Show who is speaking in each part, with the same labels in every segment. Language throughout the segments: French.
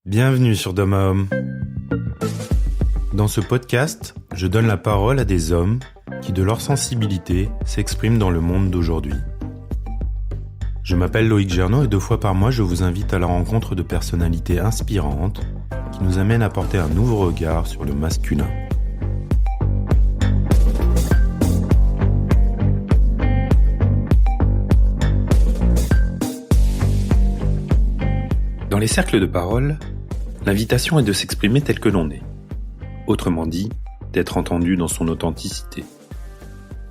Speaker 1: Bienvenue sur D'homme à homme. Dans ce podcast, je donne la parole à des hommes qui, de leur sensibilité, s'expriment dans le monde d'aujourd'hui. Je m'appelle Loïc Gernot et 2 fois par mois, je vous invite à la rencontre de personnalités inspirantes qui nous amènent à porter un nouveau regard sur le masculin. Dans les cercles de parole, l'invitation est de s'exprimer tel que l'on est. Autrement dit, d'être entendu dans son authenticité.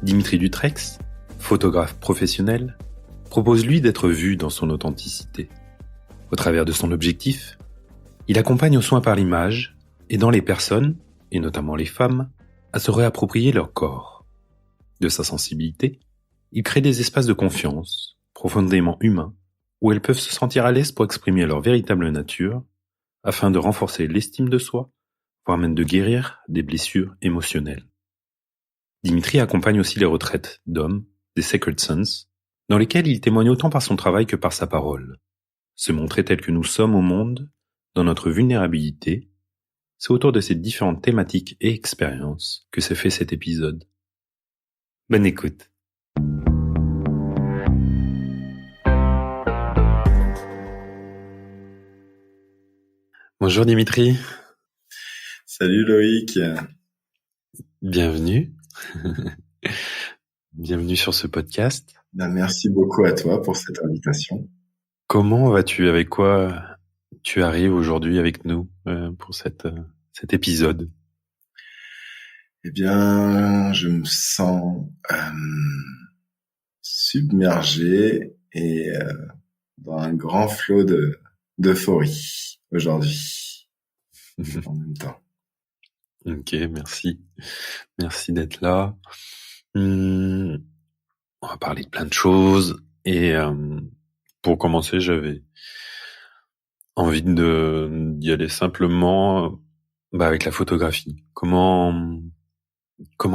Speaker 1: Dimitri Dutrex, photographe professionnel, propose lui d'être vu dans son authenticité. Au travers de son objectif, il accompagne au soin par l'image, aidant les personnes, et notamment les femmes, à se réapproprier leur corps. De sa sensibilité, il crée des espaces de confiance, profondément humains, où elles peuvent se sentir à l'aise pour exprimer leur véritable nature, afin de renforcer l'estime de soi, voire même de guérir des blessures émotionnelles. Dimitri accompagne aussi les retraites d'hommes, des Sacred Sons, dans lesquelles il témoigne autant par son travail que par sa parole. Se montrer tel que nous sommes au monde, dans notre vulnérabilité, c'est autour de ces différentes thématiques et expériences que s'est fait cet épisode. Bonne écoute. Bonjour Dimitri.
Speaker 2: Salut Loïc.
Speaker 1: Bienvenue. Bienvenue sur ce podcast.
Speaker 2: Merci beaucoup à toi pour cette invitation.
Speaker 1: Comment vas-tu? Avec quoi tu arrives aujourd'hui avec nous pour cet épisode?
Speaker 2: Eh bien, je me sens submergé et dans un grand flot d'euphorie aujourd'hui en même temps.
Speaker 1: Ok, merci. Merci d'être là. On va parler de plein de choses et pour commencer, j'avais envie d'y aller simplement avec la photographie. Comment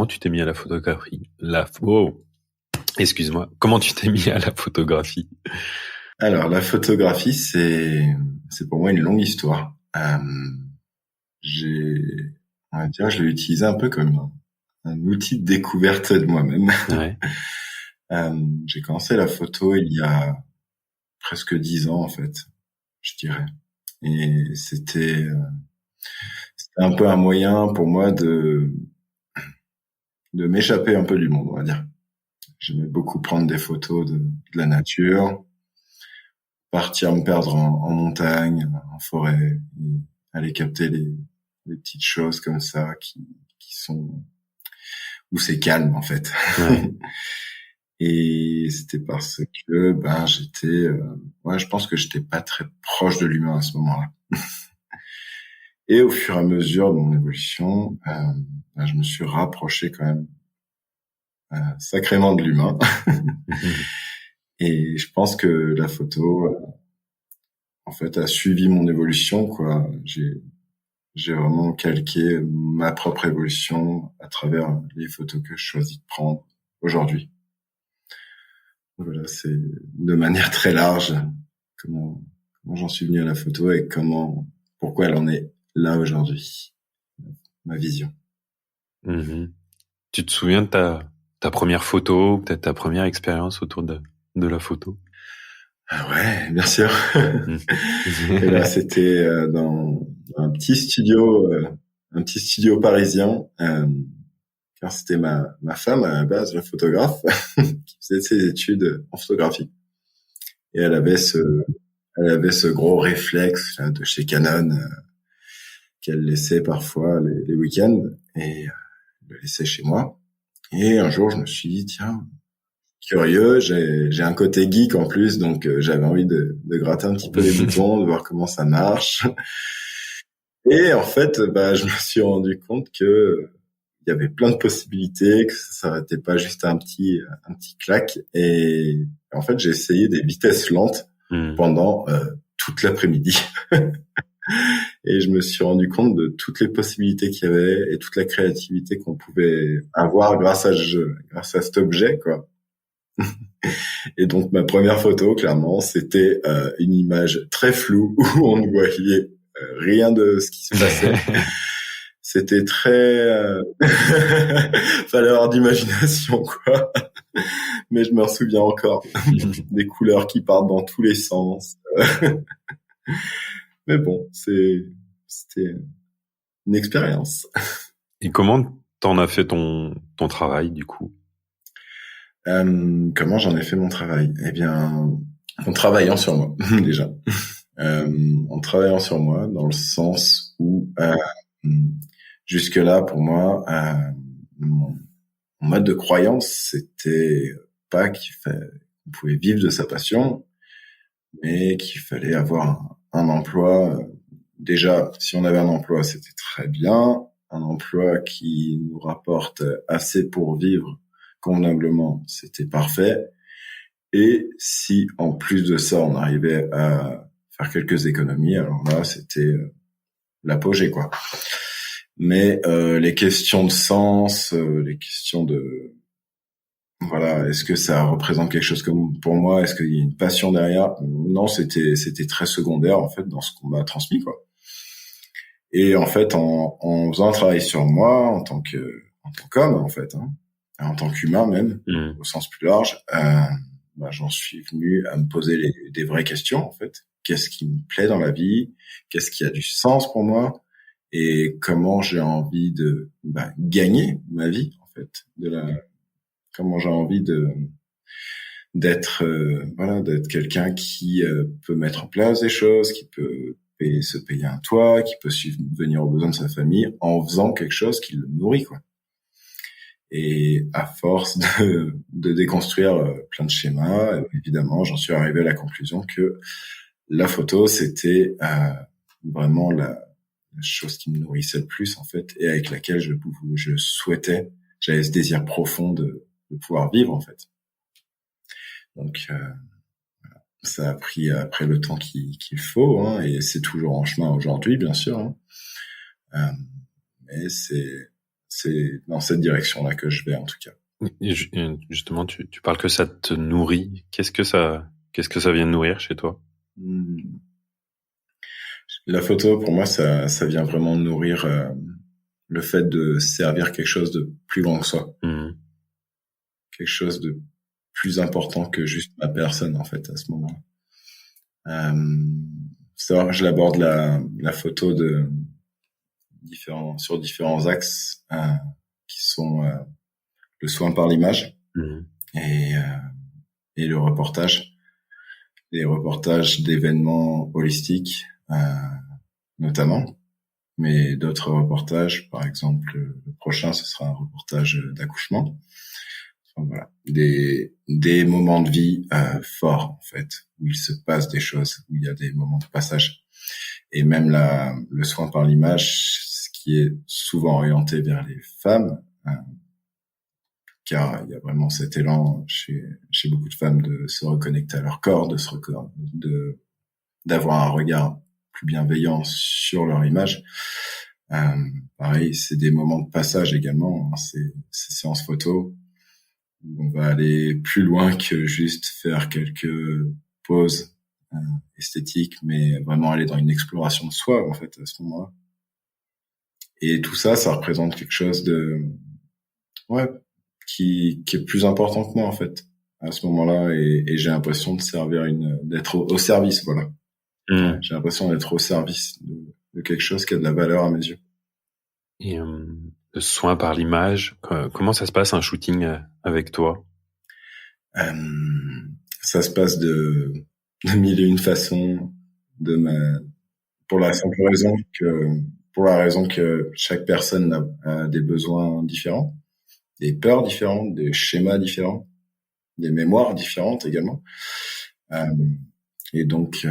Speaker 1: tu t'es mis à la photographie? Excuse-moi. Comment tu t'es mis à la photographie?
Speaker 2: Alors, la photographie, c'est pour moi une longue histoire. On va dire, je l'ai utilisé un peu comme un outil de découverte de moi-même.
Speaker 1: Ouais.
Speaker 2: J'ai commencé la photo il y a presque 10 ans, en fait, je dirais. Et c'était un peu un moyen pour moi de m'échapper un peu du monde, on va dire. J'aimais beaucoup prendre des photos de la nature, partir me perdre en montagne, en forêt, et aller capter les petites choses comme ça qui sont où c'est calme en fait.
Speaker 1: Ouais.
Speaker 2: Et c'était parce que je pense que j'étais pas très proche de l'humain à ce moment-là. Et au fur et à mesure de mon évolution, je me suis rapproché quand même sacrément de l'humain. Et je pense que la photo en fait a suivi mon évolution, quoi. J'ai vraiment calqué ma propre évolution à travers les photos que je choisis de prendre aujourd'hui. Voilà, c'est de manière très large comment j'en suis venu à la photo et pourquoi elle en est là aujourd'hui. Ma vision.
Speaker 1: Mm-hmm. Tu te souviens de ta première photo, ou peut-être ta première expérience autour de la photo?
Speaker 2: Ah ouais, bien sûr. Et là, c'était dans un petit studio parisien, car c'était ma femme à la base, la photographe, qui faisait ses études en photographie. Et elle avait ce gros réflexe là, de chez Canon qu'elle laissait parfois les week-ends et le laissait chez moi. Et un jour, je me suis dit tiens, curieux, j'ai un côté geek en plus, donc j'avais envie de gratter un petit peu les boutons, de voir comment ça marche. Et en fait, je me suis rendu compte que il y avait plein de possibilités, que ça s'arrêtait pas juste à un petit clac. Et en fait, j'ai essayé des vitesses lentes pendant toute l'après-midi. Et je me suis rendu compte de toutes les possibilités qu'il y avait et toute la créativité qu'on pouvait avoir grâce à cet objet, quoi. Et donc ma première photo, clairement, c'était une image très floue où on ne voyait rien de ce qui se passait. C'était très... fallait avoir d'imagination, quoi. Mais je me souviens encore des couleurs qui partent dans tous les sens. Mais bon, c'était une expérience.
Speaker 1: Et comment t'en as fait ton travail, du coup?
Speaker 2: Comment j'en ai fait mon travail? Eh bien, en travaillant sur moi, déjà. En travaillant sur moi, dans le sens où jusque-là, pour moi, mon mode de croyance, c'était pas qu'on pouvait vivre de sa passion, mais qu'il fallait avoir un emploi. Déjà, si on avait un emploi, c'était très bien. Un emploi qui nous rapporte assez pour vivre convenablement, c'était parfait. Et si, en plus de ça, on arrivait à faire quelques économies, alors là, c'était l'apogée, quoi. Mais les questions de sens, les questions de... Voilà, est-ce que ça représente quelque chose comme pour moi? Est-ce qu'il y a une passion derrière? Non, c'était très secondaire, en fait, dans ce qu'on m'a transmis, quoi. Et en fait, en faisant un travail sur moi, en tant qu'homme, en fait, hein, en tant qu'humain même, au sens plus large, j'en suis venu à me poser des vraies questions, en fait. Qu'est-ce qui me plaît dans la vie? Qu'est-ce qui a du sens pour moi? Et comment j'ai envie de gagner ma vie, en fait, comment j'ai envie d'être quelqu'un qui peut mettre en place des choses, qui peut se payer un toit, qui peut subvenir aux besoins de sa famille en faisant quelque chose qui le nourrit, quoi. Et à force de déconstruire plein de schémas, évidemment, j'en suis arrivé à la conclusion que la photo, c'était vraiment la chose qui me nourrissait le plus, en fait, et avec laquelle j'avais ce désir profond de pouvoir vivre, en fait. Donc, ça a pris après le temps qu'il faut, hein, et c'est toujours en chemin aujourd'hui, bien sûr, hein. Mais c'est dans cette direction-là que je vais, en tout cas.
Speaker 1: Et justement, tu parles que ça te nourrit. Qu'est-ce que ça vient nourrir chez toi?
Speaker 2: La photo, pour moi, ça vient vraiment nourrir le fait de servir quelque chose de plus grand que soi. Quelque chose de plus important que juste ma personne, en fait, à ce moment-là. C'est vrai, je l'aborde la photo sur différents axes qui sont le soin par l'image et le reportage. Les reportages d'événements holistiques, notamment, mais d'autres reportages, par exemple, le prochain, ce sera un reportage d'accouchement. Enfin, voilà, des moments de vie forts, en fait, où il se passe des choses, où il y a des moments de passage. Et même le soin par l'image, ce qui est souvent orienté vers les femmes, car il y a vraiment cet élan chez beaucoup de femmes de se reconnecter à leur corps, d'avoir un regard plus bienveillant sur leur image. Pareil, c'est des moments de passage également, hein, ces séances photos où on va aller plus loin que juste faire quelques poses esthétiques, mais vraiment aller dans une exploration de soi, en fait, à ce moment-là. Et tout ça, ça représente quelque chose qui est plus important que moi, en fait, à ce moment-là, et j'ai l'impression d'être au service, voilà. J'ai l'impression d'être au service de quelque chose qui a de la valeur à mes yeux.
Speaker 1: Et le soin par l'image, comment ça se passe un shooting avec toi?
Speaker 2: Ça se passe de mille et une façons, pour la simple raison que chaque personne a des besoins différents, des peurs différentes, des schémas différents, des mémoires différentes également. Et donc,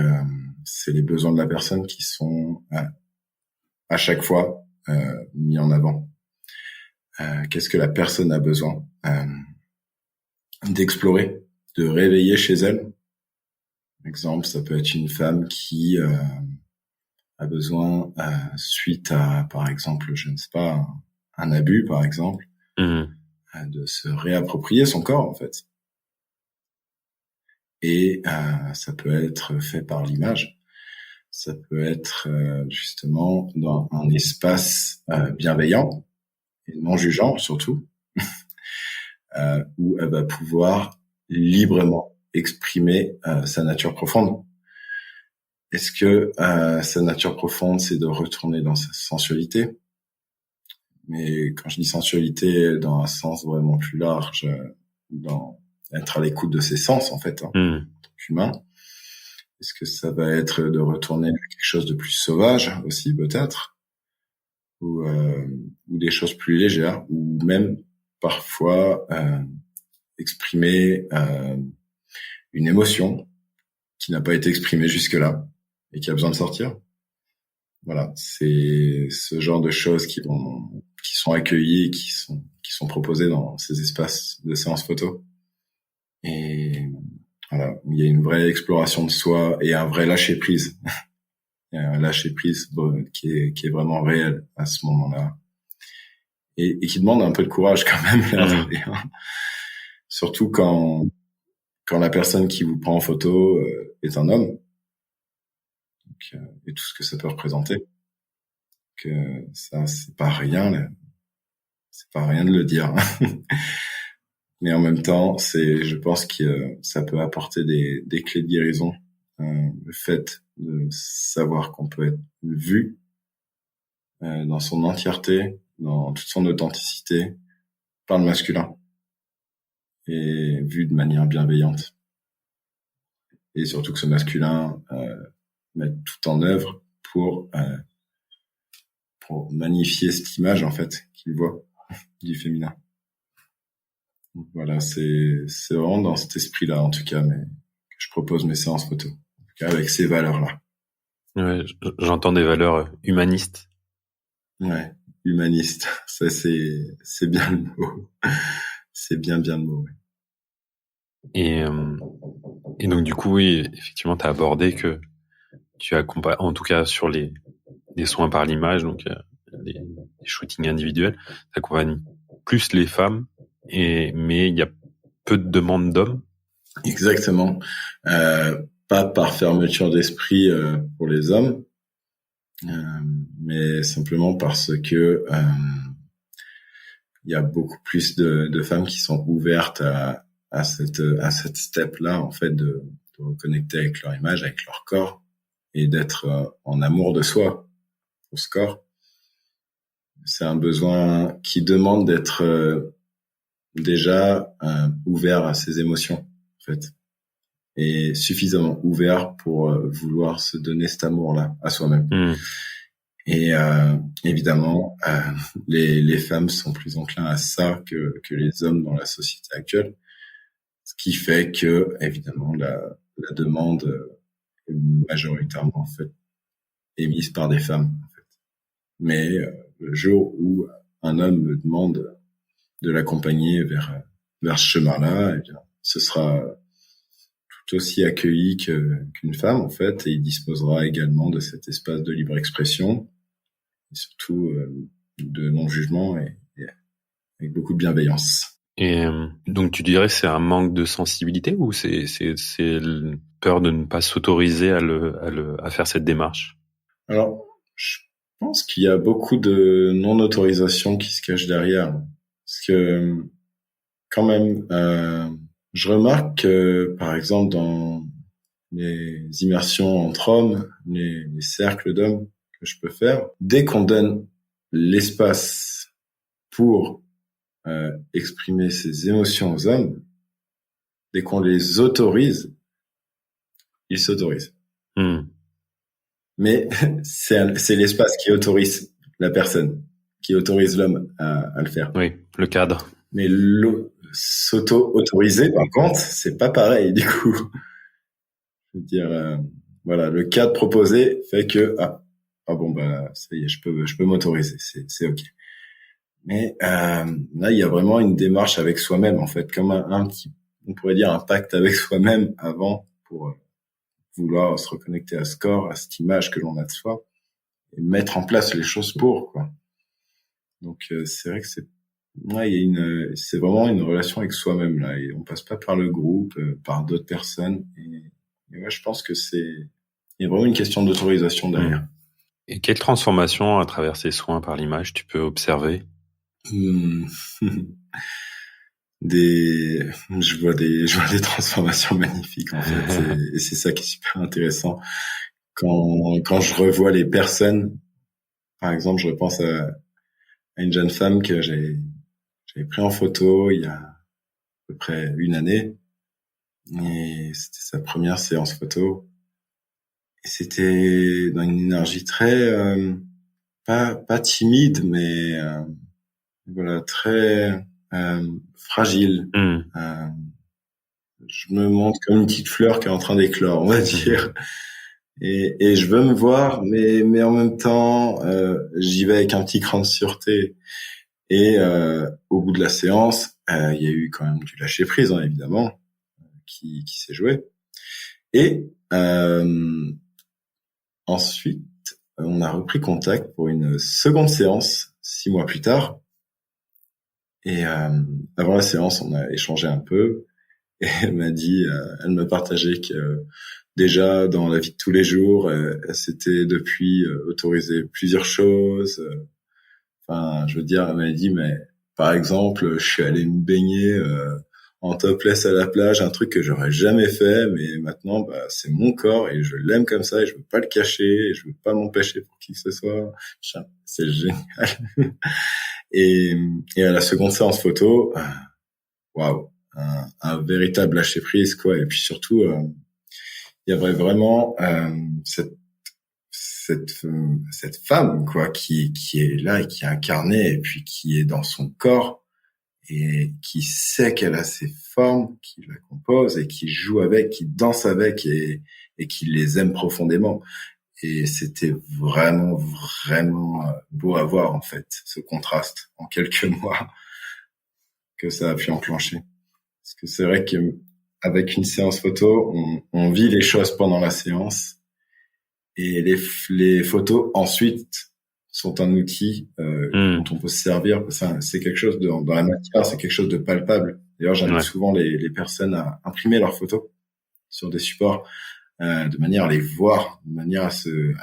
Speaker 2: c'est les besoins de la personne qui sont à chaque fois mis en avant. Qu'est-ce que la personne a besoin d'explorer, de réveiller chez elle? Par exemple, ça peut être une femme qui a besoin, suite à, par exemple, je ne sais pas, un abus, par exemple, de se réapproprier son corps, en fait. Et ça peut être fait par l'image. Ça peut être justement dans un espace bienveillant et non jugeant surtout, où elle va pouvoir librement exprimer sa nature profonde. Est-ce que sa nature profonde, c'est de retourner dans sa sensualité? Mais quand je dis sensualité, dans un sens vraiment plus large, dans être à l'écoute de ses sens, en fait, en tant qu'humain. Est-ce que ça va être de retourner à quelque chose de plus sauvage aussi, peut-être, ou des choses plus légères, ou même parfois exprimer une émotion qui n'a pas été exprimée jusque-là et qui a besoin de sortir. Voilà, c'est ce genre de choses qui sont accueillies, qui sont proposées dans ces espaces de séances photo. Et voilà, il y a une vraie exploration de soi et un vrai lâcher prise. Il y a un lâcher prise qui est vraiment réel à ce moment-là. Et qui demande un peu de courage quand même. Surtout quand la personne qui vous prend en photo est un homme. Donc, et tout ce que ça peut représenter. Que ça, c'est pas rien, là. C'est pas rien de le dire. Mais en même temps, je pense que ça peut apporter des clés de guérison. Le fait de savoir qu'on peut être vu dans son entièreté, dans toute son authenticité, par le masculin, et vu de manière bienveillante. Et surtout que ce masculin mette tout en œuvre pour magnifier cette image en fait qu'il voit du féminin. Donc voilà, c'est vraiment dans cet esprit-là en tout cas, mais que je propose mes séances photo, en tout cas avec ces valeurs-là.
Speaker 1: Ouais, j'entends des valeurs humanistes.
Speaker 2: Ouais, humaniste, ça c'est bien le mot. C'est bien le mot. Ouais.
Speaker 1: Et donc du coup, oui, effectivement, tu as abordé que tu accompagnes, en tout cas sur les soins par l'image, donc les shootings individuels, tu accompagnes plus les femmes, mais il y a peu de demandes d'hommes.
Speaker 2: Exactement. Pas par fermeture d'esprit pour les hommes, mais simplement parce que il y a beaucoup plus de femmes qui sont ouvertes à cette step-là, en fait, de reconnecter avec leur image, avec leur corps, et d'être en amour de soi pour ce corps. C'est un besoin qui demande d'être déjà ouvert à ses émotions, en fait, et suffisamment ouvert pour vouloir se donner cet amour-là à soi-même. Et évidemment, les femmes sont plus enclins à ça que les hommes dans la société actuelle, ce qui fait que évidemment la demande est majoritairement en fait émise par des femmes. En fait. Mais le jour où un homme me demande de l'accompagner vers ce chemin-là, eh bien, ce sera tout aussi accueilli qu'une femme en fait, et il disposera également de cet espace de libre expression. Et surtout de non-jugement et avec beaucoup de bienveillance.
Speaker 1: Et donc tu dirais c'est un manque de sensibilité ou c'est peur de ne pas s'autoriser à faire cette démarche?
Speaker 2: Alors, je pense qu'il y a beaucoup de non-autorisation qui se cache derrière. Parce que quand même, je remarque que par exemple dans les immersions entre hommes, les cercles d'hommes, que je peux faire, dès qu'on donne l'espace pour exprimer ses émotions aux hommes, dès qu'on les autorise, ils s'autorisent. Mais c'est l'espace qui autorise la personne, qui autorise l'homme à le faire.
Speaker 1: Oui, le cadre.
Speaker 2: Mais s'auto-autoriser, par contre, c'est pas pareil, du coup. Je veux dire, voilà, le cadre proposé fait que bon bah ça y est, je peux m'autoriser, c'est ok. Mais là il y a vraiment une démarche avec soi-même en fait, comme un petit, on pourrait dire un pacte avec soi-même avant pour vouloir se reconnecter à ce corps, à cette image que l'on a de soi et mettre en place les choses pour quoi. Donc c'est vrai que c'est vraiment une relation avec soi-même là et on passe pas par le groupe, par d'autres personnes et ouais, je pense que c'est Il y a vraiment une question d'autorisation derrière.
Speaker 1: Et quelle transformation à travers ces soins par l'image tu peux observer?
Speaker 2: Je vois des transformations magnifiques, en fait. Et c'est ça qui est super intéressant. Quand je revois les personnes, par exemple, je repense à une jeune femme que j'avais pris en photo il y a à peu près une année. Et c'était sa première séance photo. Et c'était dans une énergie très, pas timide, mais voilà, très fragile. Je me montre comme une petite fleur qui est en train d'éclore, on va dire. Et je veux me voir, mais en même temps, j'y vais avec un petit cran de sûreté. Et au bout de la séance, il y a eu quand même du lâcher prise, hein, évidemment, qui s'est joué. Et ensuite, on a repris contact pour une seconde séance 6 mois plus tard. Et avant la séance, on a échangé un peu. Et elle m'a partagé que déjà dans la vie de tous les jours, elle s'était depuis autorisé plusieurs choses. Enfin, je veux dire, elle m'a dit, mais par exemple, je suis allé me baigner en topless à la plage, un truc que j'aurais jamais fait, mais maintenant, bah, c'est mon corps et je l'aime comme ça et je veux pas le cacher et je veux pas m'empêcher pour qui que ce soit. C'est génial. Et à la seconde séance photo, waouh, un véritable lâcher prise, quoi. Et puis surtout, il y avait vraiment cette femme, quoi, qui est là et qui est incarnée et puis qui est dans son corps et qui sait qu'elle a ses formes, qui la composent et qui joue avec, qui danse avec et qui les aime profondément. Et c'était vraiment, vraiment beau à voir, en fait, ce contraste en quelques mois que ça a pu enclencher. Parce que c'est vrai qu'avec une séance photo, on vit les choses pendant la séance et les photos ensuite sont un outil dont on peut se servir. C'est quelque chose dans la matière, c'est quelque chose de palpable. D'ailleurs, j'invite souvent les personnes à imprimer leurs photos sur des supports de manière à les voir, de manière à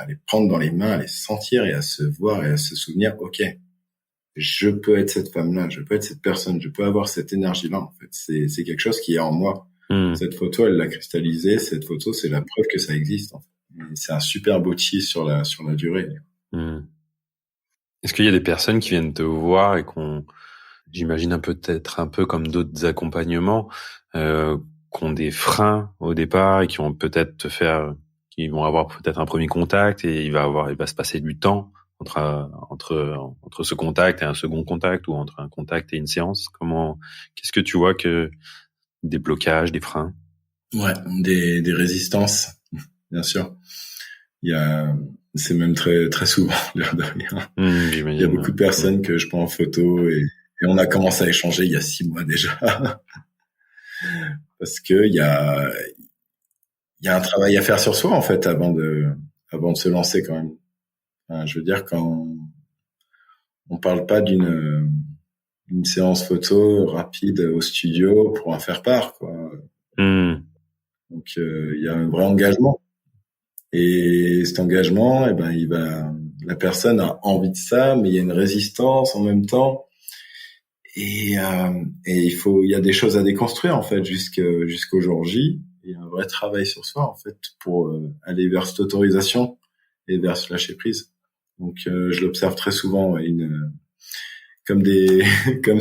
Speaker 2: les prendre dans les mains, à les sentir et à se voir et à se souvenir, ok, je peux être cette femme-là, je peux être cette personne, je peux avoir cette énergie-là, en fait. C'est quelque chose qui est en moi. Cette photo, elle l'a cristallisée. Cette photo, c'est la preuve que ça existe, en fait. Et c'est un super beau cheese sur la durée.
Speaker 1: Est-ce qu'il y a des personnes qui viennent te voir et j'imagine peut-être un peu comme d'autres accompagnements, qui ont des freins au départ et qui vont peut-être qui vont avoir peut-être un premier contact et il va se passer du temps entre ce contact et un second contact ou entre un contact et une séance? Qu'est-ce que tu vois que des blocages, des freins?
Speaker 2: Ouais, des résistances, bien sûr. C'est même très, très souvent, l'air de rien. Il y a beaucoup de personnes que je prends en photo et on a commencé à échanger il y a 6 mois déjà. Parce que il y a un travail à faire sur soi, en fait, avant de se lancer, quand même. Enfin, je veux dire, quand on parle pas d'une séance photo rapide au studio pour en faire part, quoi. Donc, il y a un vrai engagement. Et cet engagement, la personne a envie de ça, mais il y a une résistance en même temps. Et il y a des choses à déconstruire, en fait, jusqu'au jour J. Il y a un vrai travail sur soi, en fait, pour aller vers cette autorisation et vers ce lâcher prise. Donc, je l'observe très souvent, comme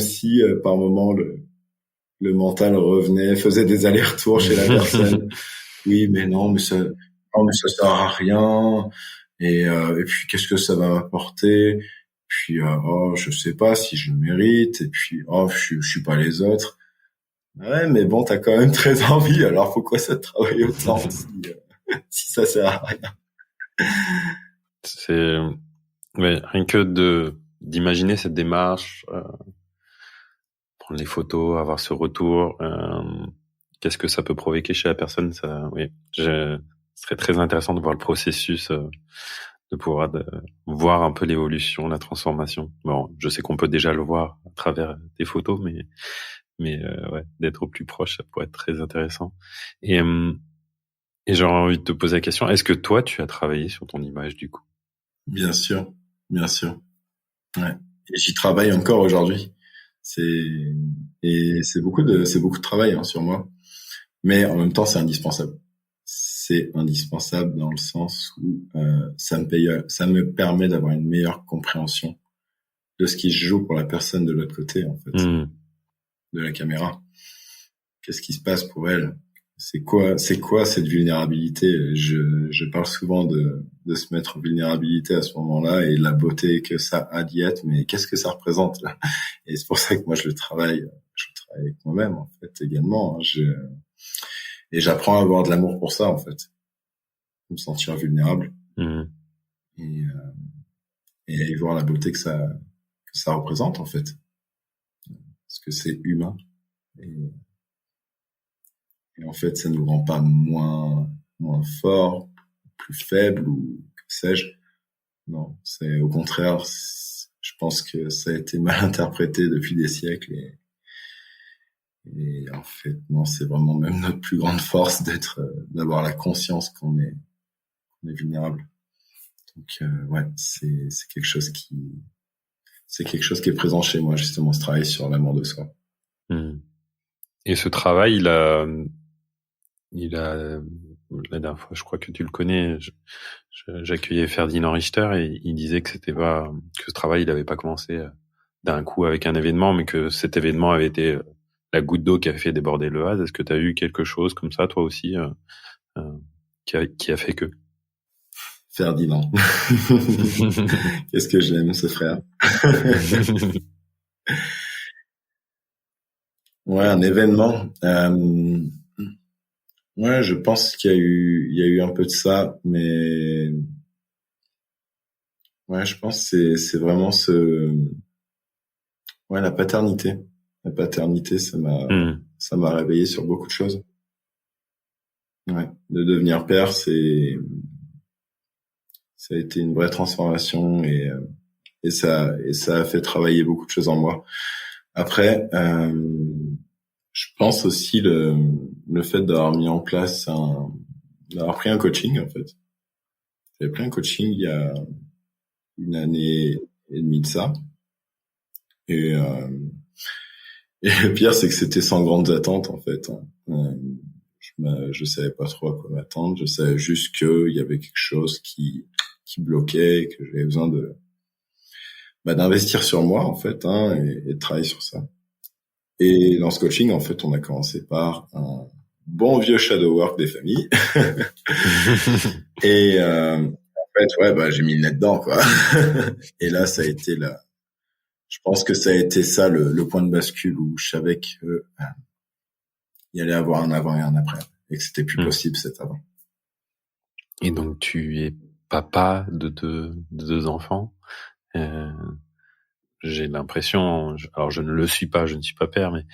Speaker 2: si par moment le mental revenait, faisait des allers-retours chez la personne. Oui, mais non, mais ça sert à rien. Et puis qu'est-ce que ça va m'apporter? Puis je sais pas si je le mérite. Et puis je suis pas les autres. Ouais, mais bon, t'as quand même très envie. Alors pourquoi ça te travaille autant si ça sert à rien?
Speaker 1: C'est rien que d'imaginer cette démarche, prendre les photos, avoir ce retour, qu'est-ce que ça peut provoquer chez la personne? Ça, oui, ce serait très intéressant de voir le processus, de pouvoir voir un peu l'évolution, la transformation. Bon, je sais qu'on peut déjà le voir à travers des photos, mais ouais, d'être au plus proche, ça pourrait être très intéressant. Et Et j'aurais envie de te poser la question, est-ce que toi, tu as travaillé sur ton image du coup?
Speaker 2: Bien sûr, bien sûr. Ouais. Et j'y travaille encore aujourd'hui. C'est c'est beaucoup de travail hein, sur moi, mais en même temps c'est indispensable. C'est indispensable dans le sens où ça me permet d'avoir une meilleure compréhension de ce qui se joue pour la personne de l'autre côté en fait, de la caméra. Qu'est-ce qui se passe pour elle? C'est quoi cette vulnérabilité? Je parle souvent de se mettre en vulnérabilité à ce moment-là et la beauté que ça a d'y être, mais qu'est-ce que ça représente là? Et c'est pour ça que moi je travaille avec moi-même en fait également. Et j'apprends à avoir de l'amour pour ça en fait, me sentir vulnérable et, et voir la beauté que ça représente en fait, parce que c'est humain. Et en fait, ça nous rend pas moins fort, plus faible ou que sais-je. Non, c'est au contraire. Je pense que ça a été mal interprété depuis des siècles et en fait, non, c'est vraiment même notre plus grande force d'avoir la conscience qu'on est vulnérable. Donc ouais, c'est quelque chose qui est présent chez moi justement, ce travail sur l'amour de soi.
Speaker 1: Et ce travail, il a la dernière fois, je crois que tu le connais, j'accueillais Ferdinand Richter et il disait que que ce travail, il avait pas commencé d'un coup avec un événement, mais que cet événement avait été la goutte d'eau qui a fait déborder le vase. Est-ce que tu as eu quelque chose comme ça, toi aussi, qui a fait que?
Speaker 2: Ferdinand. Qu'est-ce que je l'aime, ce frère. Ouais, un événement. Ouais, je pense qu'il y a eu un peu de ça, mais ouais, je pense que c'est vraiment la paternité. La paternité, ça m'a réveillé sur beaucoup de choses. Ouais, de devenir père, ça a été une vraie transformation et ça a fait travailler beaucoup de choses en moi. Après, je pense aussi le fait d'avoir mis en place d'avoir pris un coaching en fait. J'avais pris un coaching il y a une année et demie de ça. Et le pire, c'est que c'était sans grandes attentes en fait. Je savais pas trop à quoi m'attendre. Je savais juste qu'il y avait quelque chose qui bloquait, et que j'avais besoin d'investir sur moi en fait, et de travailler sur ça. Et dans ce coaching, en fait, on a commencé par un bon vieux shadow work des familles. Et en fait, ouais, j'ai mis le nez dedans, quoi. Et là, ça a été je pense que ça a été ça le point de bascule où je savais que il y allait avoir un avant et un après, et que c'était plus possible cet avant.
Speaker 1: Et donc tu es papa de deux enfants. J'ai l'impression, alors je ne le suis pas, je ne suis pas père, mais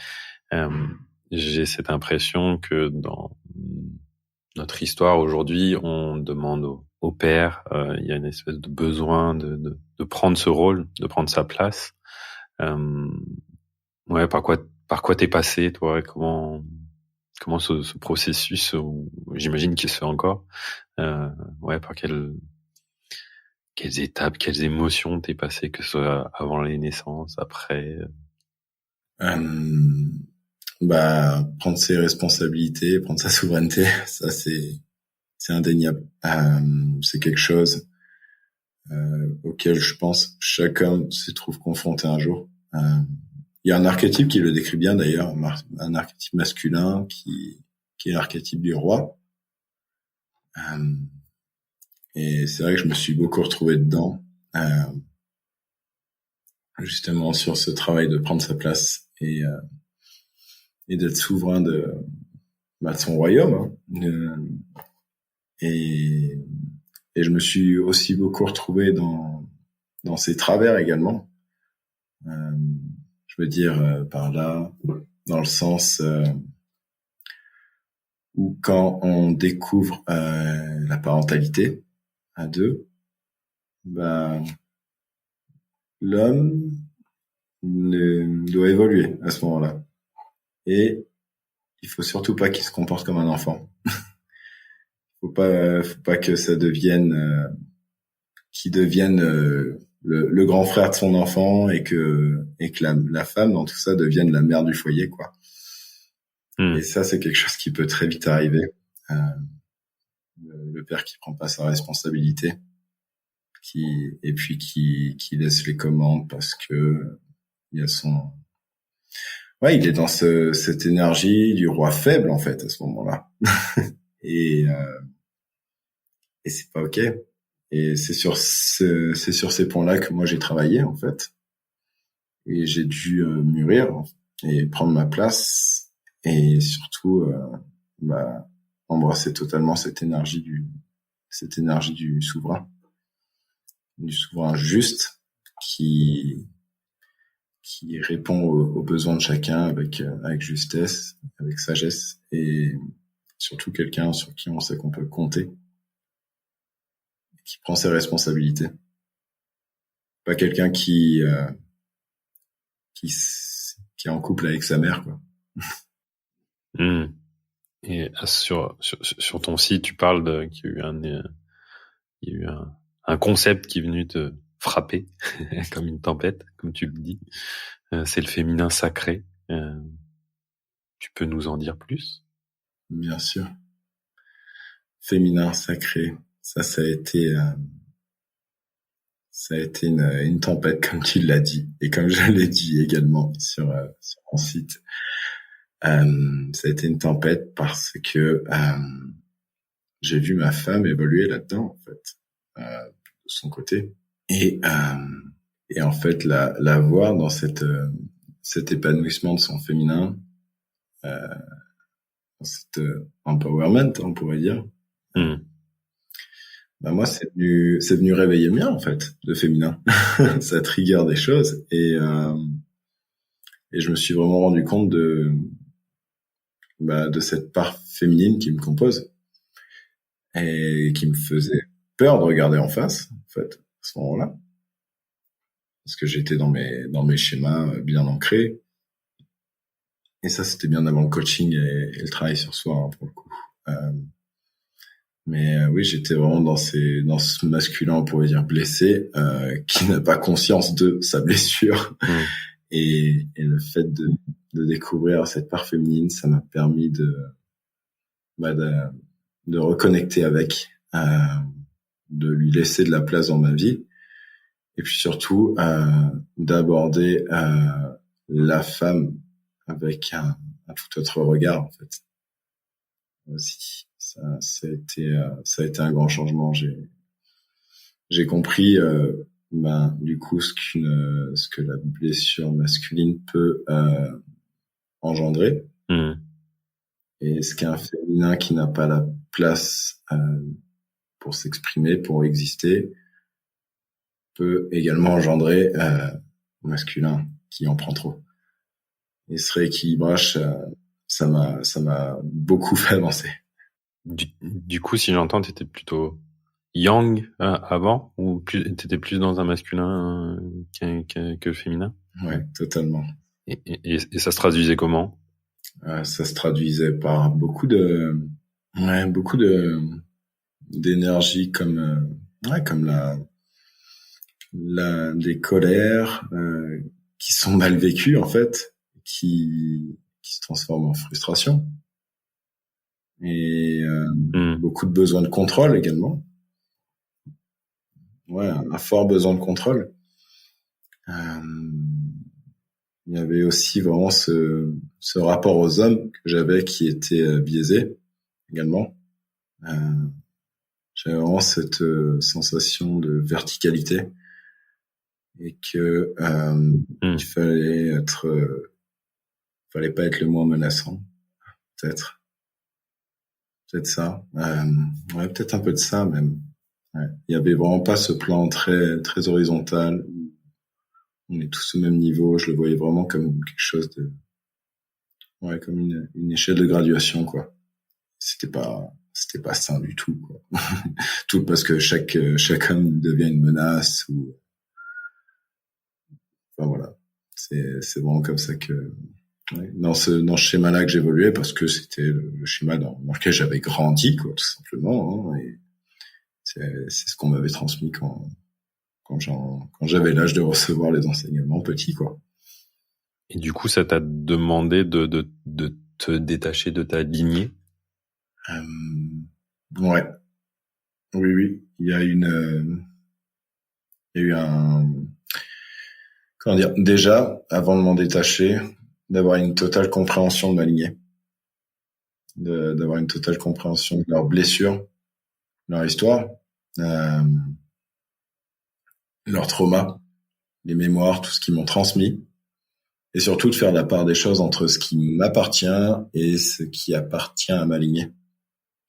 Speaker 1: j'ai cette impression que dans notre histoire aujourd'hui, on demande au père, il y a une espèce de besoin de prendre ce rôle, de prendre sa place. Ouais, par quoi t'es passé, toi? Comment ce processus, j'imagine qu'il se fait encore, ouais, par quelles étapes, quelles émotions t'es passé, que ce soit avant les naissances, après?
Speaker 2: Prendre ses responsabilités, prendre sa souveraineté, ça c'est indéniable. C'est quelque chose auquel je pense chaque homme se trouve confronté un jour. Il y a un archétype qui le décrit bien d'ailleurs, un archétype masculin qui est l'archétype du roi. Et c'est vrai que je me suis beaucoup retrouvé dedans, justement sur ce travail de prendre sa place et d'être souverain de son royaume. Et je me suis aussi beaucoup retrouvé dans ses travers également. Je veux dire par là, dans le sens où quand on découvre la parentalité à deux, l'homme doit évoluer à ce moment-là. Et il faut surtout pas qu'il se comporte comme un enfant. faut pas que ça devienne qu'il devienne le grand frère de son enfant et que la femme dans tout ça devienne la mère du foyer, quoi. Et ça, c'est quelque chose qui peut très vite arriver. Le père qui prend pas sa responsabilité, qui laisse les commandes parce que il y a il est dans cette énergie du roi faible, en fait, à ce moment-là. Et c'est pas OK. Et c'est sur ces points-là que moi j'ai travaillé, en fait. Et j'ai dû mûrir et prendre ma place et surtout embrasser totalement cette énergie du souverain juste qui répond aux besoins de chacun avec justesse, avec sagesse, et surtout quelqu'un sur qui on sait qu'on peut compter, qui prend ses responsabilités. Pas quelqu'un qui est en couple avec sa mère, quoi.
Speaker 1: Et sur ton site, tu parles qu'il y a eu un concept qui est venu te frapper comme une tempête, comme tu le dis. C'est le féminin sacré. Tu peux nous en dire plus?
Speaker 2: Bien sûr. Féminin sacré, ça a été une tempête, comme tu l'as dit, et comme je l'ai dit également sur mon site. Ça a été une tempête parce que j'ai vu ma femme évoluer là-dedans, en fait, de son côté, et en fait la voir dans cet épanouissement de son féminin, dans cet empowerment, on pourrait dire. Moi, c'est venu réveiller bien, en fait, le féminin. Ça trigger des choses, et je me suis vraiment rendu compte de cette part féminine qui me compose et qui me faisait peur de regarder en face, en fait, à ce moment-là, parce que j'étais dans mes schémas bien ancrés, et ça, c'était bien avant le coaching et le travail sur soi, hein, pour le coup. Mais oui, j'étais vraiment dans ce masculin, on pourrait dire blessé, qui n'a pas conscience de sa blessure. Et le fait de découvrir cette part féminine, ça m'a permis de reconnecter avec, de lui laisser de la place dans ma vie, et puis surtout d'aborder la femme avec un tout autre regard, en fait. Aussi, ça a été un grand changement. J'ai compris du coup ce que la blessure masculine peut engendrer, et ce qu'un féminin qui n'a pas la place pour s'exprimer, pour exister, peut également engendrer masculin qui en prend trop. Et ce rééquilibrage, ça m'a beaucoup fait avancer.
Speaker 1: Du coup, si j'entends, t'étais plutôt yang avant, ou t'étais plus dans un masculin que le féminin?
Speaker 2: Ouais, totalement.
Speaker 1: Et ça se traduisait comment?
Speaker 2: Ça se traduisait par beaucoup d'énergie, comme des colères qui sont mal vécues, en fait, qui se transforment en frustration, et beaucoup de besoin de contrôle également. Un fort besoin de contrôle. Il y avait aussi vraiment ce rapport aux hommes que j'avais qui était biaisé également. J'avais vraiment cette sensation de verticalité, et que il fallait pas être le moins menaçant, peut-être ça, peut-être un peu de ça même. Il y avait vraiment pas ce plan très très horizontal où on est tous au même niveau. Je le voyais vraiment comme quelque chose de comme une échelle de graduation, quoi. C'était pas sain du tout, quoi. Tout parce que chaque homme devient une menace, ou voilà. C'est vraiment comme ça que Ouais, dans ce schéma-là que j'évoluais, parce que c'était le schéma dans lequel j'avais grandi, quoi, tout simplement, hein, et c'est ce qu'on m'avait transmis quand j'avais l'âge de recevoir les enseignements petits, quoi.
Speaker 1: Et du coup, ça t'a demandé de te détacher de ta lignée?
Speaker 2: Ouais. Oui. Il y a eu comment dire, déjà, avant de m'en détacher, d'avoir une totale compréhension de ma lignée. D'avoir une totale compréhension de leurs blessures, leur histoire, leur trauma, les mémoires, tout ce qu'ils m'ont transmis. Et surtout de faire la part des choses entre ce qui m'appartient et ce qui appartient à ma lignée,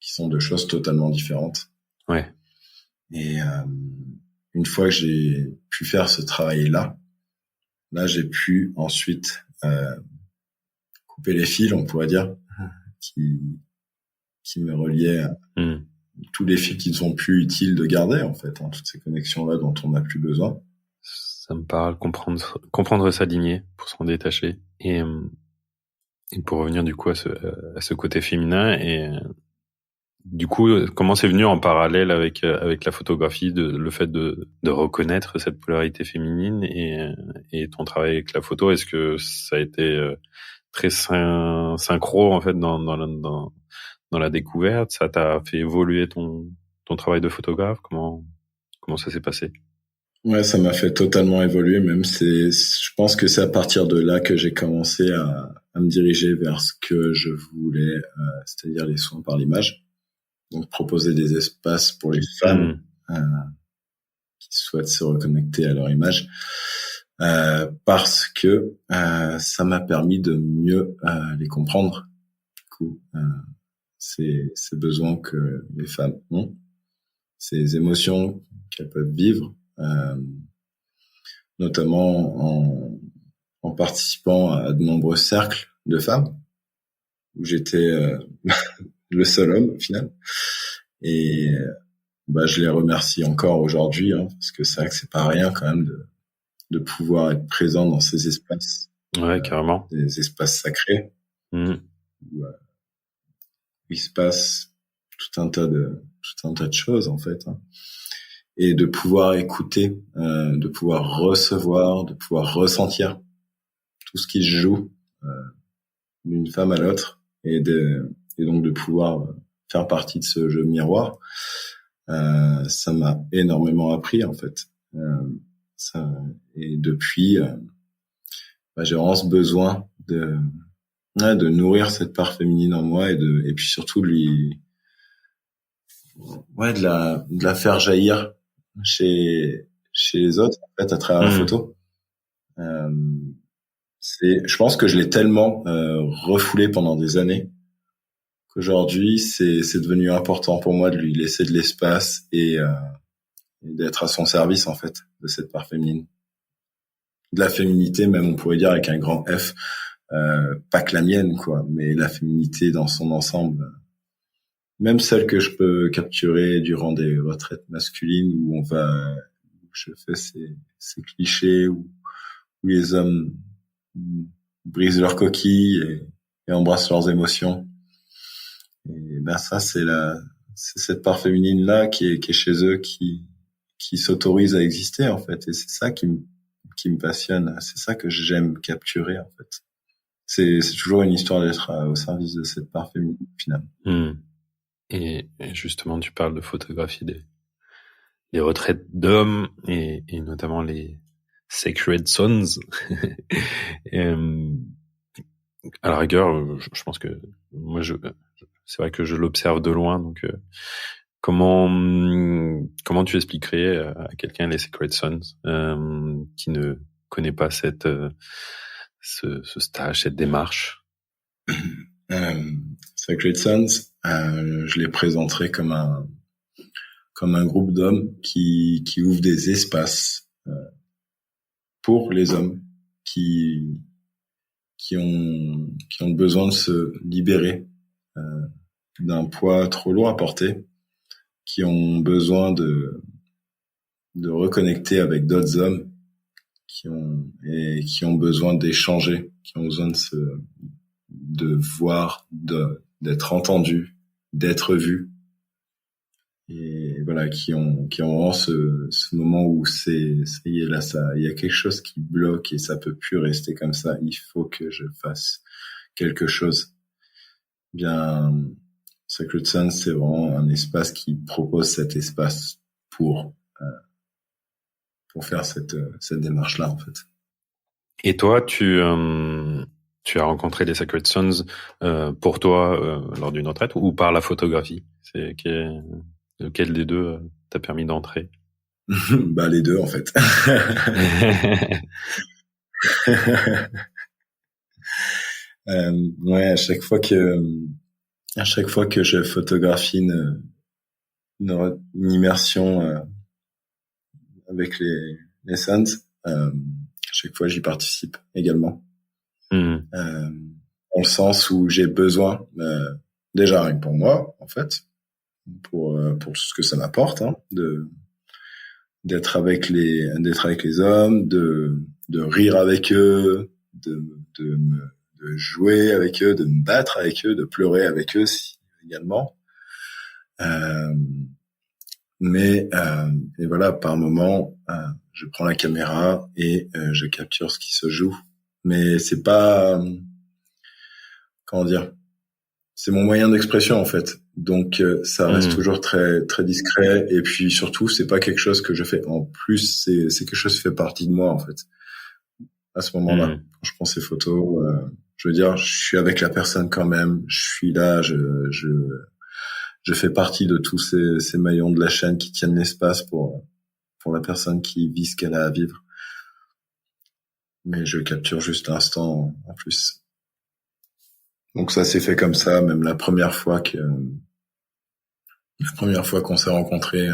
Speaker 2: qui sont deux choses totalement différentes.
Speaker 1: Ouais.
Speaker 2: Et une fois que j'ai pu faire ce travail-là, j'ai pu ensuite couper les fils, on pourrait dire, qui me reliaient à tous les fils qui ne sont plus utiles de garder, en fait, hein, toutes ces connexions-là dont on n'a plus besoin.
Speaker 1: Ça me parle, comprendre sa lignée pour s'en détacher. Et pour revenir du coup à ce côté féminin, et du coup, comment c'est venu en parallèle avec la photographie, le fait de reconnaître cette polarité féminine et ton travail avec la photo? Est-ce que ça a été très synchro en fait dans la découverte? Ça t'a fait évoluer ton travail de photographe? Comment ça s'est passé?
Speaker 2: Ouais, ça m'a fait totalement évoluer, même je pense que c'est à partir de là que j'ai commencé à me diriger vers ce que je voulais, c'est-à-dire les soins par l'image. Donc proposer des espaces pour les femmes qui souhaitent se reconnecter à leur image, parce que ça m'a permis de mieux les comprendre. Du coup, ces besoins que les femmes ont, ces émotions qu'elles peuvent vivre, notamment en participant à de nombreux cercles de femmes où j'étais le seul homme au final. Et je les remercie encore aujourd'hui, hein, parce que c'est vrai que c'est pas rien quand même de pouvoir être présent dans ces espaces.
Speaker 1: Ouais, carrément.
Speaker 2: Des espaces sacrés où il se passe tout un tas de choses en fait, hein. Et de pouvoir écouter, de pouvoir recevoir, de pouvoir ressentir tout ce qui se joue d'une femme à l'autre, et donc de pouvoir faire partie de ce jeu miroir, ça m'a énormément appris en fait. Et depuis, j'ai vraiment ce besoin de nourrir cette part féminine en moi, et puis surtout de la faire jaillir chez les autres en fait à travers la photo. Je pense que je l'ai tellement refoulé pendant des années qu'aujourd'hui c'est devenu important pour moi de lui laisser de l'espace et d'être à son service en fait, de cette part féminine, de la féminité même, on pourrait dire avec un grand F, pas que la mienne quoi, mais la féminité dans son ensemble, même celle que je peux capturer durant des retraites masculines où je fais ces clichés où les hommes brisent leurs coquilles et embrassent leurs émotions. Et ça c'est cette part féminine là qui est chez eux, qui s'autorise à exister en fait, et c'est ça qui me passionne, c'est ça que j'aime capturer en fait. C'est toujours une histoire d'être au service de cette part féminine finalement.
Speaker 1: Et justement, tu parles de photographie des retraites d'hommes et notamment les Sacred Sons. À la rigueur, je pense que moi, c'est vrai que je l'observe de loin. Donc, comment tu expliquerais à quelqu'un les Sacred Sons qui ne connaît pas ce stage, cette démarche?
Speaker 2: Sacred Sons, je les présenterai comme un groupe d'hommes qui ouvre des espaces pour les hommes qui ont besoin de se libérer d'un poids trop lourd à porter, qui ont besoin de reconnecter avec d'autres hommes qui ont besoin d'échanger, qui ont besoin de voir, d'être entendus, d'être vus. Et voilà, qui ont vraiment ce moment où ça y est là, il y a quelque chose qui bloque et ça peut plus rester comme ça. Il faut que je fasse quelque chose. Bien, Sacred Sun, c'est vraiment un espace qui propose cet espace pour faire cette démarche-là, en fait.
Speaker 1: Et toi, tu as rencontré les Sacred Sons pour toi lors d'une retraite ou par la photographie? Lequel des deux t'a permis d'entrer?
Speaker 2: Les deux, en fait. Ouais, à chaque fois que je photographie une immersion avec les Suns, à chaque fois j'y participe également. Dans le sens où j'ai besoin, déjà rien que pour moi, en fait, pour ce que ça m'apporte, hein, d'être avec les hommes, de rire avec eux, de jouer avec eux, de me battre avec eux, de pleurer avec eux également. Mais et voilà, par moment, je prends la caméra et je capture ce qui se joue. Mais c'est pas, comment dire, c'est mon moyen d'expression en fait. Donc ça reste toujours très très discret. Et puis surtout, c'est pas quelque chose que je fais en plus. C'est quelque chose qui fait partie de moi en fait. À ce moment-là, quand je prends ces photos, je veux dire, je suis avec la personne quand même. Je suis là, je fais partie de tous ces maillons de la chaîne qui tiennent l'espace pour la personne qui vit ce qu'elle a à vivre. Mais je capture juste l'instant en plus. Donc ça s'est fait comme ça, même la première fois qu'on s'est rencontrés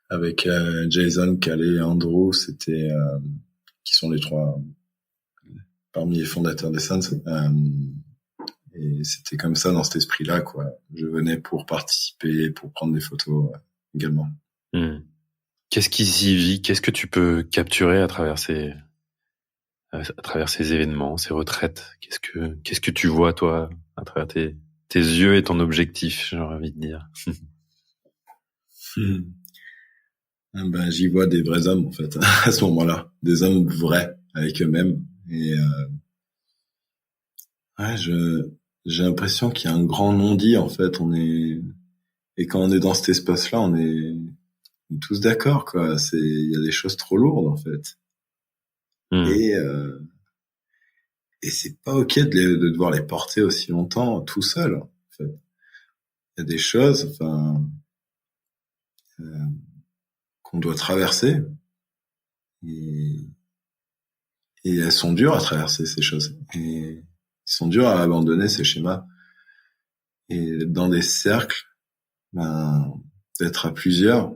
Speaker 2: avec Jason, Calais et Andrew, c'était qui sont les trois parmi les fondateurs des Suns. Et c'était comme ça, dans cet esprit-là, quoi. Je venais pour participer, pour prendre des photos également.
Speaker 1: Qu'est-ce qui s'y vit? Qu'est-ce que tu peux capturer à travers ces événements, ces retraites? Qu'est-ce que tu vois, toi, à travers tes yeux et ton objectif, j'aurais envie de dire?
Speaker 2: J'y vois des vrais hommes, en fait, à ce moment-là. Des hommes vrais, avec eux-mêmes. Et ouais, j'ai l'impression qu'il y a un grand non-dit, en fait. Et quand on est dans cet espace-là, on est tous d'accord, quoi. Il y a des choses trop lourdes, en fait. Et c'est pas ok de devoir les porter aussi longtemps tout seul, en fait. Il y a des choses, enfin, qu'on doit traverser. Et elles sont dures à traverser, ces choses. Et ils sont durs à abandonner, ces schémas. Et dans des cercles, d'être à plusieurs,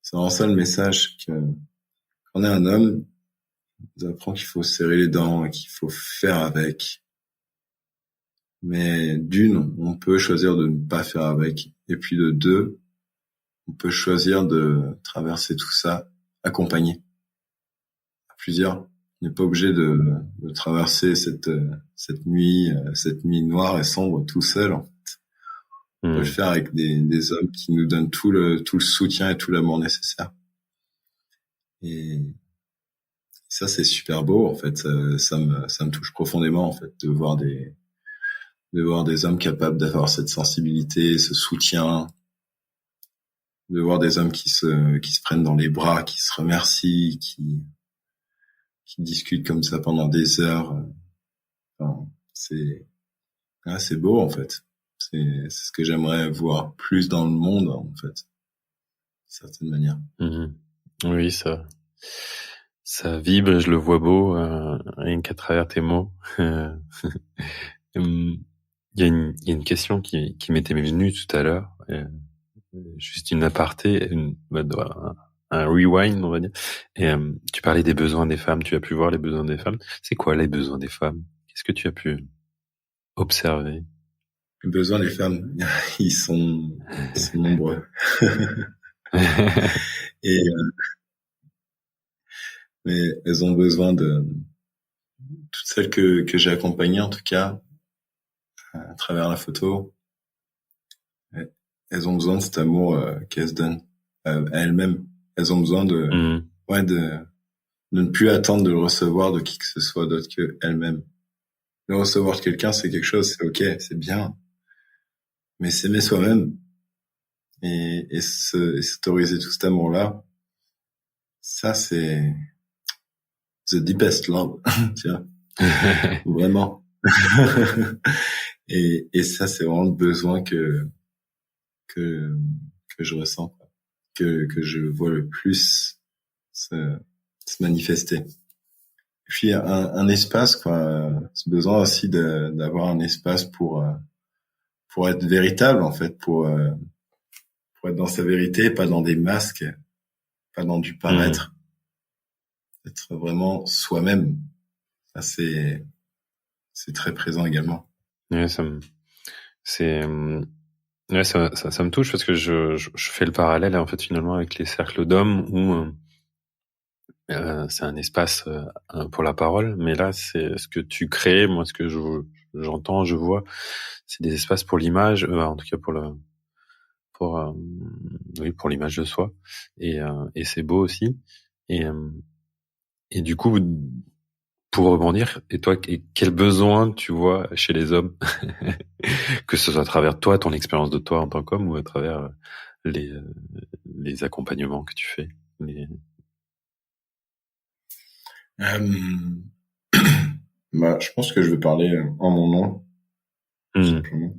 Speaker 2: c'est vraiment ça le message, que quand on est un homme, on apprend qu'il faut serrer les dents et qu'il faut faire avec. Mais d'une, on peut choisir de ne pas faire avec. Et puis de deux, on peut choisir de traverser tout ça accompagné. À plusieurs. On n'est pas obligé de traverser cette nuit noire et sombre tout seul, en fait. On peut le faire avec des hommes qui nous donnent tout le soutien et tout l'amour nécessaire. Et ça, c'est super beau, en fait. Ça me touche profondément, en fait, de voir des hommes capables d'avoir cette sensibilité, ce soutien, de voir des hommes qui se prennent dans les bras, qui se remercient, qui discutent comme ça pendant des heures. Enfin, c'est beau, en fait. C'est ce que j'aimerais voir plus dans le monde, en fait, d'une certaine manière.
Speaker 1: Oui, ça vibre, je le vois beau, rien qu'à travers tes mots. Il y a une question qui m'était venue tout à l'heure, juste une aparté, un rewind, on va dire. Et tu parlais des besoins des femmes, tu as pu voir les besoins des femmes. C'est quoi les besoins des femmes? Qu'est-ce que tu as pu observer?
Speaker 2: Les besoins des femmes, ils sont nombreux. Et mais elles ont besoin de toutes celles que j'ai accompagnées, en tout cas, à travers la photo. Elles ont besoin de cet amour qu'elles se donnent à elles-mêmes. Elles ont besoin de ne plus attendre de le recevoir de qui que ce soit d'autre que elles-mêmes. Le recevoir de quelqu'un, c'est quelque chose, c'est ok, c'est bien, mais s'aimer soi-même et s'autoriser tout cet amour-là, ça c'est the deepest love, tu vois, vraiment. et ça c'est vraiment le besoin que je ressens, quoi. Que je vois le plus se manifester. Et puis un espace, quoi, ce besoin aussi d'avoir un espace pour être véritable, en fait, pour être dans sa vérité, pas dans des masques, pas dans du paraître, être vraiment soi-même. Ça c'est très présent également.
Speaker 1: Ouais, ça me touche parce que je fais le parallèle en fait finalement avec les cercles d'hommes où c'est un espace pour la parole, mais là c'est ce que tu crées, moi ce que j'entends, je vois, c'est des espaces pour l'image, en tout cas pour l'image de soi, et c'est beau aussi, et du coup pour rebondir, et toi, quel besoin tu vois chez les hommes, que ce soit à travers toi, ton expérience de toi en tant qu'homme, ou à travers les accompagnements que tu fais.
Speaker 2: Je pense que je vais parler en mon nom, tout simplement.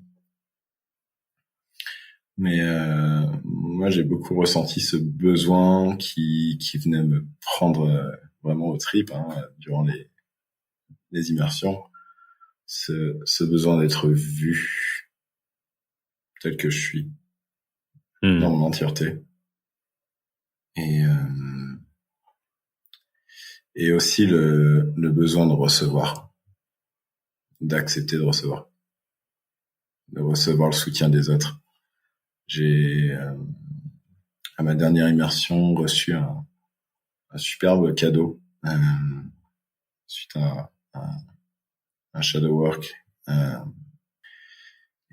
Speaker 2: Mais moi, j'ai beaucoup ressenti ce besoin qui venait me prendre vraiment aux tripes durant les immersions. Ce besoin d'être vu tel que je suis, dans mon entièreté. Et aussi le besoin de recevoir, d'accepter de recevoir le soutien des autres. J'ai, à ma dernière immersion, reçu un superbe cadeau suite à un shadow work.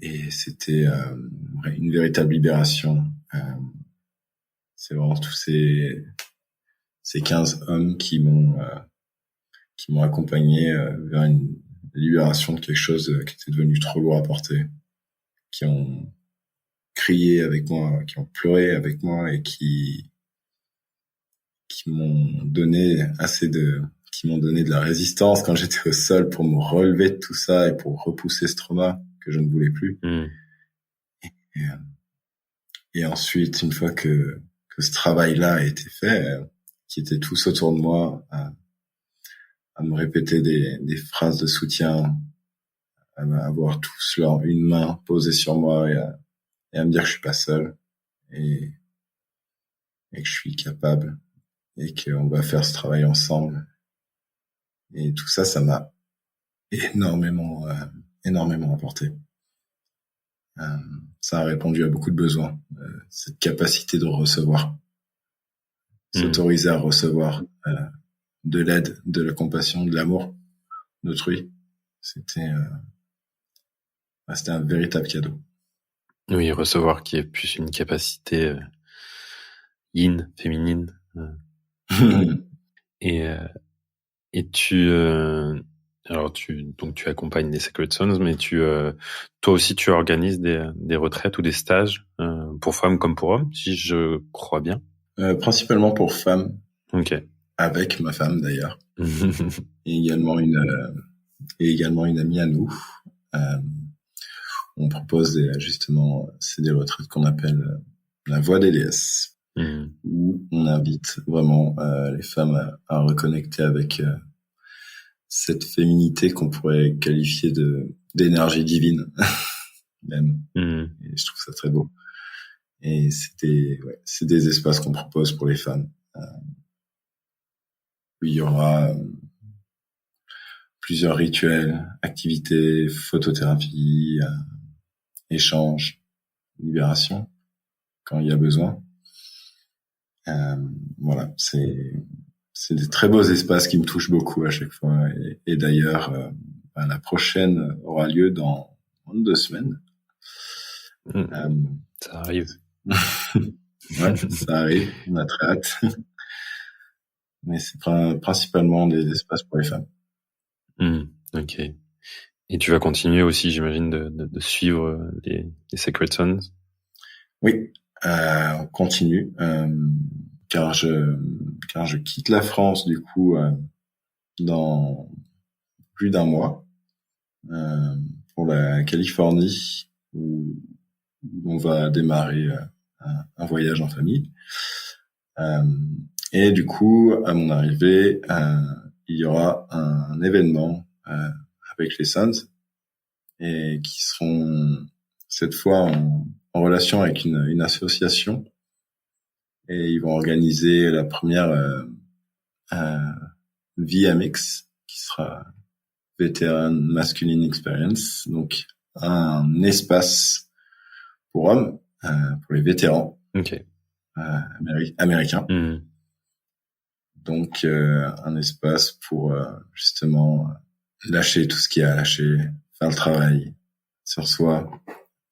Speaker 2: Et c'était une véritable libération. C'est vraiment tous ces 15 hommes qui m'ont accompagné vers une libération de quelque chose qui était devenu trop lourd à porter, qui ont crié avec moi, qui ont pleuré avec moi et qui m'ont donné qui m'ont donné de la résistance quand j'étais au sol pour me relever de tout ça et pour repousser ce trauma que je ne voulais plus. Et ensuite, une fois que ce travail-là a été fait, qui étaient tous autour de moi à me répéter des phrases de soutien, à avoir tous une main posée sur moi et à me dire que je suis pas seul et que je suis capable et qu'on va faire ce travail ensemble. Et tout ça, ça m'a énormément apporté. Ça a répondu à beaucoup de besoins. Cette capacité de recevoir, s'autoriser à recevoir de l'aide, de la compassion, de l'amour d'autrui. C'était un véritable cadeau.
Speaker 1: Oui, recevoir qui est plus une capacité yin, féminine. Et tu alors tu accompagnes des Sacred Sons, mais toi aussi tu organises des retraites ou des stages pour femmes comme pour hommes, si je crois bien.
Speaker 2: Principalement pour femmes.
Speaker 1: Ok.
Speaker 2: Avec ma femme d'ailleurs. et également une amie à nous. On propose c'est des retraites qu'on appelle la voie des déesses, où on invite vraiment les femmes à reconnecter avec cette féminité qu'on pourrait qualifier d'énergie divine même. Et je trouve ça très beau. Et c'est des espaces qu'on propose pour les femmes. Où il y aura plusieurs rituels, activités, photothérapie, échanges, libération, quand il y a besoin. Voilà, c'est c'est des très beaux espaces qui me touchent beaucoup à chaque fois. Et d'ailleurs, la prochaine aura lieu dans 2 semaines.
Speaker 1: Ça arrive.
Speaker 2: Ouais, ça arrive. On a très hâte. Mais c'est principalement des espaces pour les femmes.
Speaker 1: Ok. Et tu vas continuer aussi, j'imagine, de suivre les Sacred Sons.
Speaker 2: Oui, on continue. Car je quitte la France du coup dans plus d'1 mois pour la Californie où on va démarrer un voyage en famille. Et du coup, à mon arrivée, il y aura un événement avec les Sons et qui seront cette fois en relation avec une association. Et ils vont organiser la première VMX, qui sera Veteran Masculine Experience, donc un espace pour hommes, pour les vétérans américains. Donc un espace pour justement lâcher tout ce qu'il y a à lâcher, faire le travail sur soi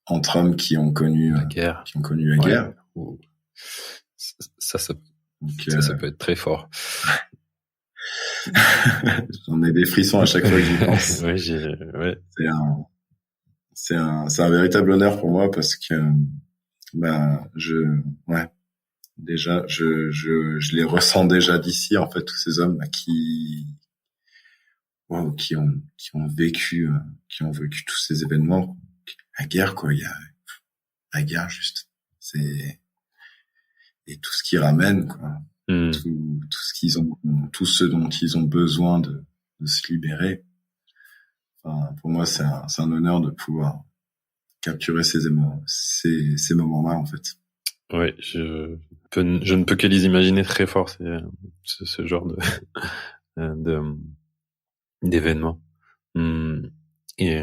Speaker 2: entre hommes qui ont connu la guerre.
Speaker 1: Ça peut être très fort.
Speaker 2: J'en ai des frissons à chaque fois que j'y pense.
Speaker 1: Ouais.
Speaker 2: C'est un véritable honneur pour moi parce que déjà je les ressens déjà d'ici en fait, tous ces hommes là, qui ont vécu tous ces événements. La guerre, quoi, il y a la guerre juste, c'est et tout ce qui ramène, quoi. Tout ce qu'ils ont, tout ce dont ils ont besoin de se libérer. Enfin, pour moi, c'est un honneur de pouvoir capturer ces moments-là, en fait.
Speaker 1: Ouais, je ne peux que les imaginer très fort, ce genre d'événements. Et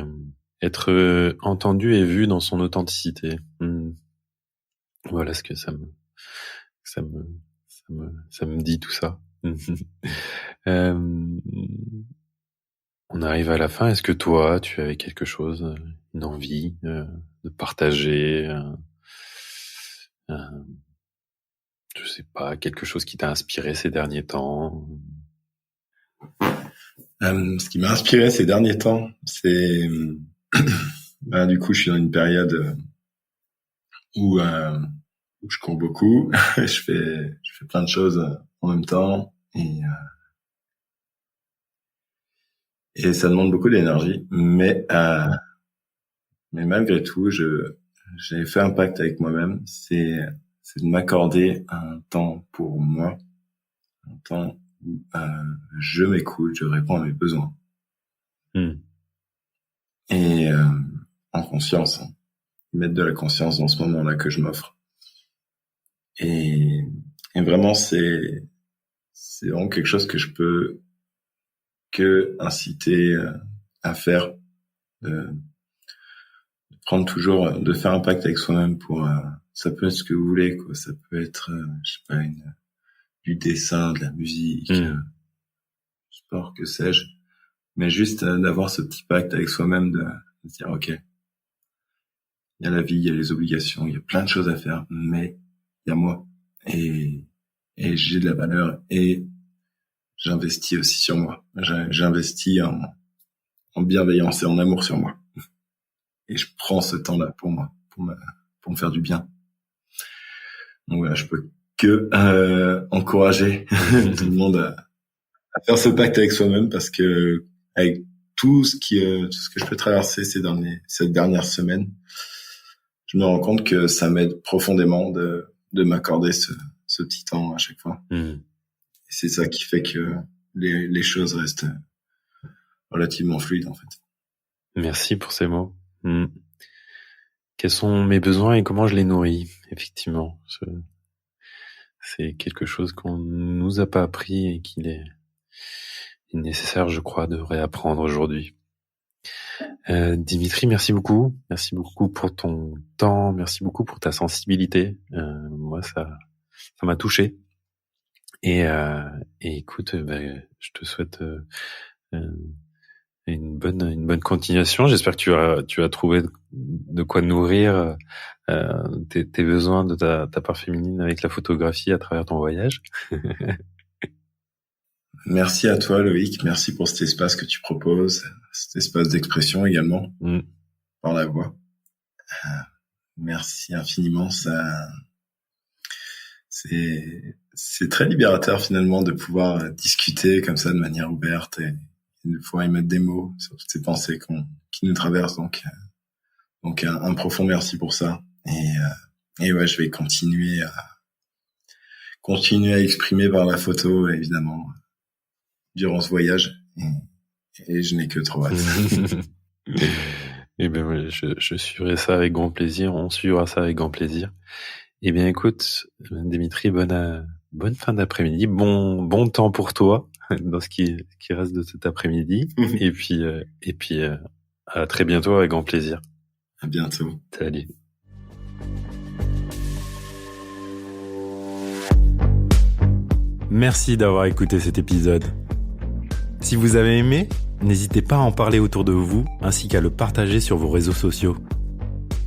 Speaker 1: être entendu et vu dans son authenticité. Voilà ce que ça me dit tout ça. On arrive à la fin. Est-ce que toi, tu avais quelque chose, une envie de partager, je sais pas, quelque chose qui t'a inspiré ces derniers temps?
Speaker 2: Ce qui m'a inspiré ces derniers temps, c'est du coup, je suis dans une période où je cours beaucoup, je fais plein de choses en même temps et ça demande beaucoup d'énergie, mais malgré tout, j'ai fait un pacte avec moi-même, c'est de m'accorder un temps pour moi, un temps où je m'écoute, je réponds à mes besoins. Et en conscience, mettre de la conscience dans ce moment-là que je m'offre. Et vraiment, c'est vraiment quelque chose que je peux que inciter à faire, de prendre toujours, de faire un pacte avec soi-même pour, ça peut être ce que vous voulez, quoi. Ça peut être, je sais pas, du dessin, de la musique, sport, que sais-je. Mais juste d'avoir ce petit pacte avec soi-même, de se dire, ok, il y a la vie, il y a les obligations, il y a plein de choses à faire, mais il y a moi. Et j'ai de la valeur et j'investis aussi sur moi. J'investis en bienveillance et en amour sur moi. Et je prends ce temps-là pour moi, pour me faire du bien. Donc voilà, je peux que encourager tout le monde à faire ce pacte avec soi-même, parce que avec tout ce que je peux traverser cette dernière semaine, je me rends compte que ça m'aide profondément de m'accorder ce petit temps à chaque fois. Et c'est ça qui fait que les choses restent relativement fluides, en fait.
Speaker 1: Merci pour ces mots. Quels sont mes besoins et comment je les nourris? Effectivement, c'est quelque chose qu'on nous a pas appris et qu'il est nécessaire, je crois, de réapprendre aujourd'hui. Dimitri, merci beaucoup. Merci beaucoup pour ton temps. Merci beaucoup pour ta sensibilité. Moi, ça m'a touché. Et écoute, je te souhaite une bonne continuation. J'espère que tu as trouvé de quoi nourrir tes besoins de ta part féminine avec la photographie à travers ton voyage.
Speaker 2: Merci à toi, Loïc. Merci pour cet espace que tu proposes, cet espace d'expression également par la voix. Merci infiniment. C'est très libérateur finalement de pouvoir discuter comme ça de manière ouverte et de pouvoir y mettre des mots sur toutes ces pensées qui nous traversent. Donc un profond merci pour ça. Et ouais, je vais continuer à exprimer par la photo, évidemment, durant ce voyage. Et je n'ai que trop hâte.
Speaker 1: Eh bien, je suivrai ça avec grand plaisir. On suivra ça avec grand plaisir. Eh bien, écoute, Dimitri, bonne fin d'après-midi. Bon temps pour toi dans ce qui reste de cet après-midi. Et puis, à très bientôt avec grand plaisir.
Speaker 2: À bientôt.
Speaker 1: Salut. Merci d'avoir écouté cet épisode. Si vous avez aimé, n'hésitez pas à en parler autour de vous, ainsi qu'à le partager sur vos réseaux sociaux.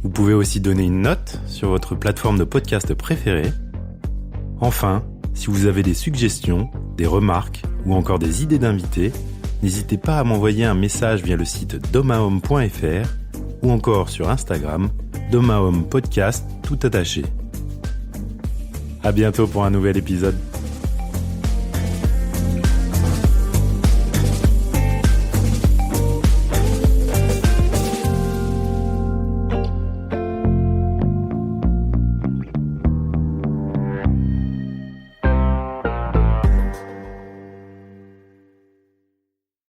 Speaker 1: Vous pouvez aussi donner une note sur votre plateforme de podcast préférée. Enfin, si vous avez des suggestions, des remarques ou encore des idées d'invités, n'hésitez pas à m'envoyer un message via le site domahome.fr ou encore sur Instagram, domahome podcast tout attaché. À bientôt pour un nouvel épisode.